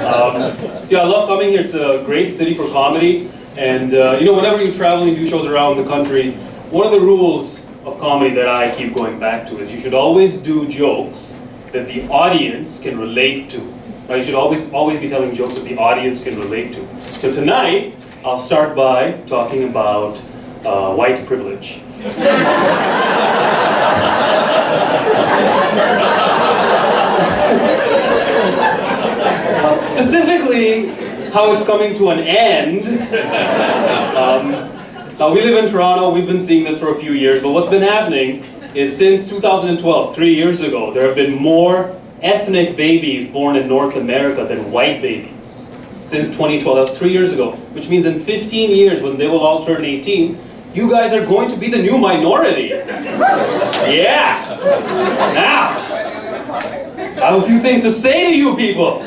Yeah, I love coming here. It's a great city for comedy. And you know, whenever you travel and do shows around the country, one of the rules of comedy that I keep going back to is you should always do jokes that the audience can relate to. Right? You should always be telling jokes that the audience can relate to. So tonight, I'll start by talking about white privilege. Specifically, how it's coming to an end. Now we live in Toronto, we've been seeing this for a few years, but what's been happening is since 2012, 3 years ago, there have been more ethnic babies born in North America than white babies. Since 2012, that was 3 years ago, which means in 15 years, when they will all turn 18, you guys are going to be the new minority. Yeah! Now, I have a few things to say to you people.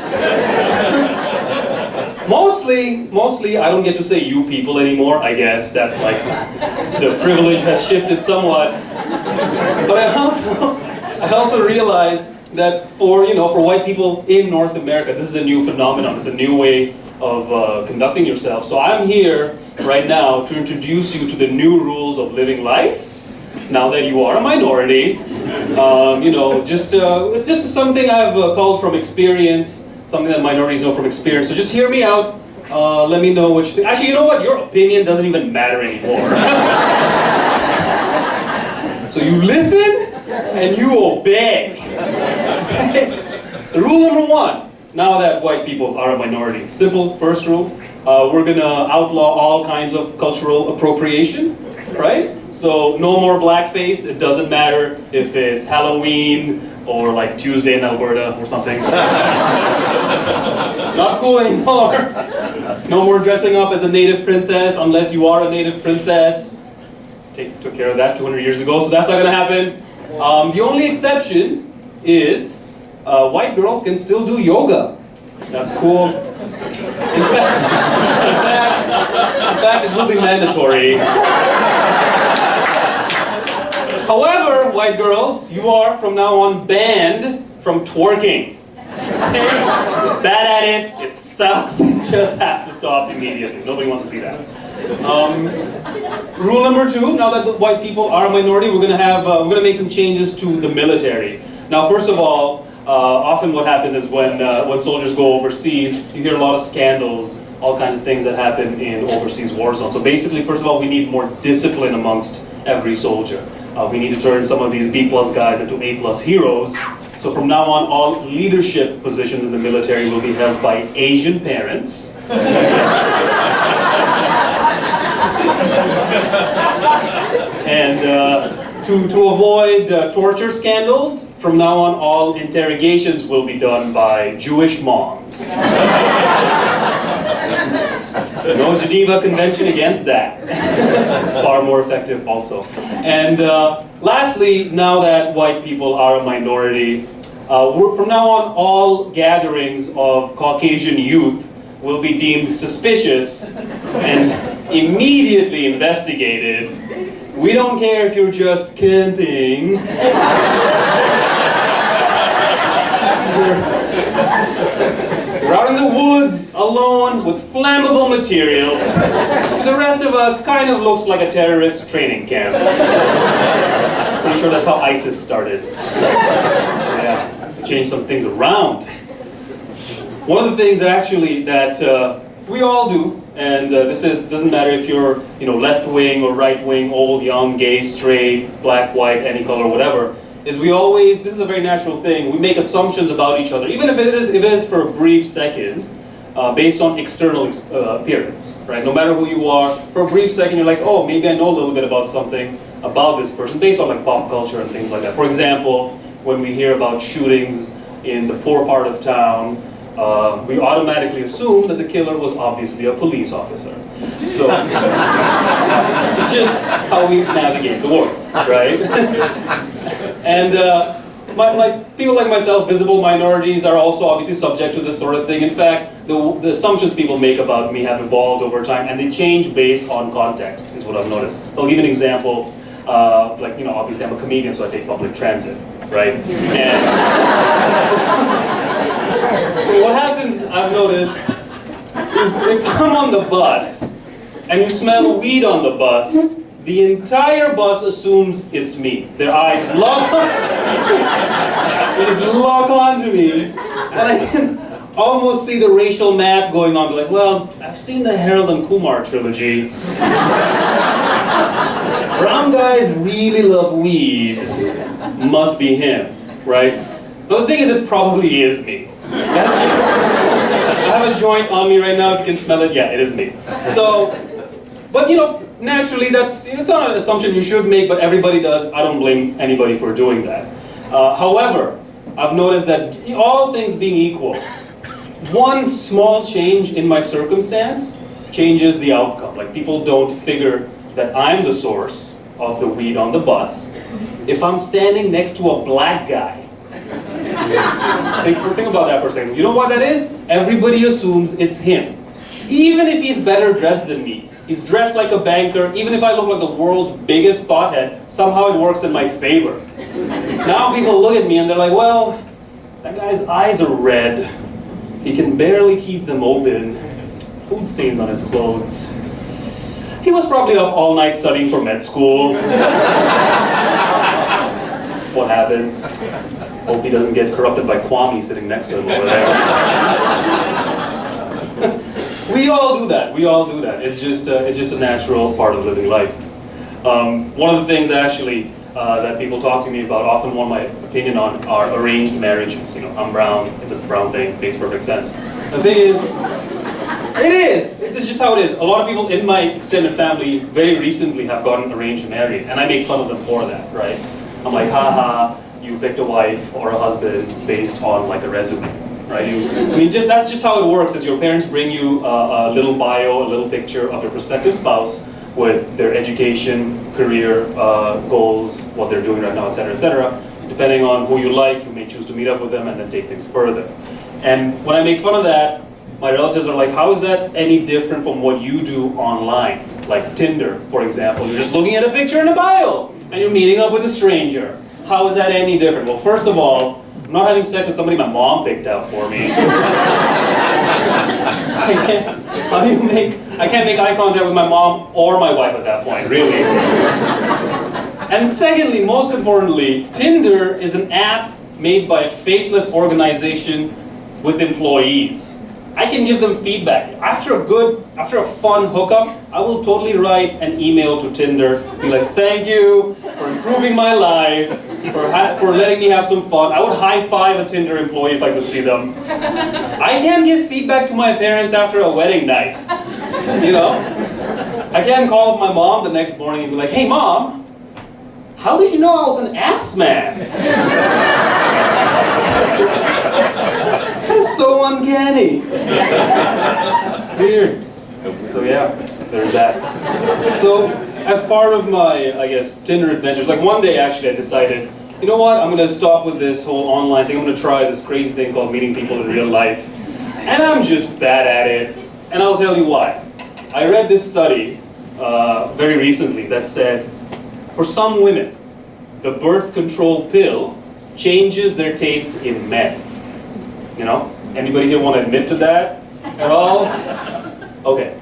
Mostly, I don't get to say you people anymore. I guess that's like, the privilege has shifted somewhat. But I also realized that for white people in North America, this is a new phenomenon. It's a new way of conducting yourself. So I'm here right now to introduce you to the new rules of living life. Now that you are a minority, it's just something I've called from experience, something that minorities know from experience. So just hear me out. Let me know what you think. Actually, you know what? Your opinion doesn't even matter anymore. So you listen and you obey. Rule number one. Now that white people are a minority, simple first rule. We're gonna outlaw all kinds of cultural appropriation, right? So no more blackface. It doesn't matter if it's Halloween or like Tuesday in Alberta or something. Not cool anymore. No more dressing up as a native princess unless you are a native princess. Took care of that 200 years ago, so that's not gonna happen. The only exception is white girls can still do yoga. That's cool. In fact, it will be mandatory. However, white girls, you are from now on banned from twerking. Okay? Bad at it, it sucks, it just has to stop immediately. Nobody wants to see that. Rule number two, now that the white people are a minority, we're gonna make some changes to the military. Now, first of all, often what happens is when soldiers go overseas, you hear a lot of scandals, all kinds of things that happen in overseas war zones. So basically, first of all, we need more discipline amongst every soldier. We need to turn some of these B+ guys into A+ heroes. So from now on, all leadership positions in the military will be held by Asian parents. And to avoid torture scandals, from now on, all interrogations will be done by Jewish moms. No Geneva Convention against that. It's far more effective also. And lastly, now that white people are a minority, from now on, all gatherings of Caucasian youth will be deemed suspicious and immediately investigated. We don't care if you're just camping. You're out in the woods, alone, with flammable materials. The rest of us kind of looks like a terrorist training camp. Pretty sure that's how ISIS started. Yeah, changed some things around. One of the things actually that we all do, and doesn't matter if you're left wing or right wing, old, young, gay, straight, black, white, any color, whatever, is this is a very natural thing, we make assumptions about each other, even if it is for a brief second, based on external appearance, right? No matter who you are, for a brief second you're like, oh, maybe I know a little bit about something about this person, based on like pop culture and things like that. For example, when we hear about shootings in the poor part of town, we automatically assume that the killer was obviously a police officer. So, it's just how we navigate the world, right? And people like myself, visible minorities, are also obviously subject to this sort of thing. In fact, the assumptions people make about me have evolved over time, and they change based on context, is what I've noticed. I'll give an example. Obviously I'm a comedian, so I take public transit, right? And so what happens, I've noticed is if I'm on the bus and you smell weed on the bus, the entire bus assumes it's me. Their eyes lock on. They just lock onto me, and I can almost see the racial math going on. Like, well, I've seen the Harold and Kumar trilogy. Brown guys really love weeds. Must be him, right? But the thing is, it probably is me. I have a joint on me right now. If you can smell it, yeah, it is me. So, but you know, naturally, it's not an assumption you should make, but everybody does. I don't blame anybody for doing that. However, I've noticed that all things being equal, one small change in my circumstance changes the outcome. Like, people don't figure that I'm the source of the weed on the bus. If I'm standing next to a black guy, think about that for a second. You know what that is? Everybody assumes it's him. Even if he's better dressed than me, he's dressed like a banker, even if I look like the world's biggest pothead, somehow it works in my favor. Now people look at me and they're like, well, that guy's eyes are red. He can barely keep them open. Food stains on his clothes. He was probably up all night studying for med school. That's what happened. Hope he doesn't get corrupted by Kwame sitting next to him over there. We all do that. We all do that. It's just a natural part of living life. One of the things actually that people talk to me about, often want my opinion on, are arranged marriages. You know, I'm brown. It's a brown thing. Makes perfect sense. The thing is, it is. It's just how it is. A lot of people in my extended family very recently have gotten arranged married, and I make fun of them for that, right? I'm like, haha, you picked a wife or a husband based on like a resume, right? That's just how it works. Is your parents bring you a little bio, a little picture of your prospective spouse with their education, career goals, what they're doing right now, etc., etc. Depending on who you like, you may choose to meet up with them and then take things further. And when I make fun of that, my relatives are like, how is that any different from what you do online? Like Tinder, for example. You're just looking at a picture in a bio, and you're meeting up with a stranger. How is that any different? Well, first of all, I'm not having sex with somebody my mom picked out for me. I can't make eye contact with my mom or my wife at that point, really. And secondly, most importantly, Tinder is an app made by a faceless organization with employees. I can give them feedback. After a fun hookup, I will totally write an email to Tinder, be like, thank you for improving my life, for letting me have some fun. I would high five a Tinder employee if I could see them. I can't give feedback to my parents after a wedding night. You know? I can't call up my mom the next morning and be like, hey mom, how did you know I was an ass man? That's so uncanny. Weird. So yeah, there's that. So as part of my, I guess, Tinder adventures, like one day actually I decided, you know what, I'm going to stop with this whole online thing. I'm going to try this crazy thing called meeting people in real life. And I'm just bad at it. And I'll tell you why. I read this study very recently that said, for some women, the birth control pill changes their taste in men. You know? Anybody here want to admit to that at all? Okay.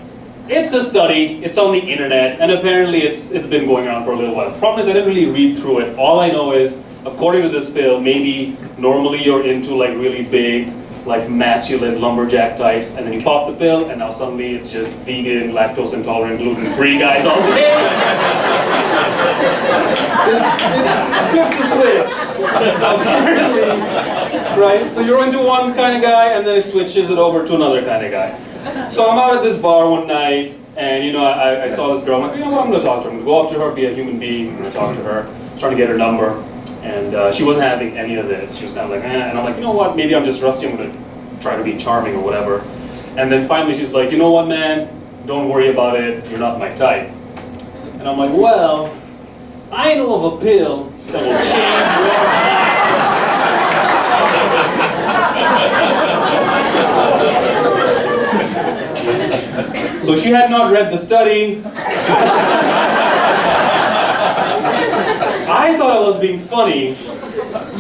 It's a study, it's on the internet, and apparently it's been going around for a little while. The problem is I didn't really read through it. All I know is, according to this pill, maybe normally you're into like really big, like masculine lumberjack types, and then you pop the pill, and now suddenly it's just vegan, lactose intolerant, gluten-free guys all day. It flips the switch. Apparently, right? So you're into one kind of guy, and then it switches it over to another kind of guy. So I'm out at this bar one night, and you know, I saw this girl. I'm like, you know what? I'm going to talk to her. I'm going to go up to her, be a human being. I'm going to talk to her, trying to get her number. And she wasn't having any of this. She was kind of like, eh. And I'm like, you know what? Maybe I'm just rusty. I'm going to try to be charming or whatever. And then finally she's like, you know what, man? Don't worry about it. You're not my type. And I'm like, well, I know of a pill that will change your life. So she had not read the study. I thought I was being funny.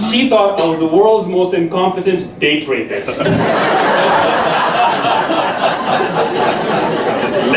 She thought I was the world's most incompetent date rapist. Just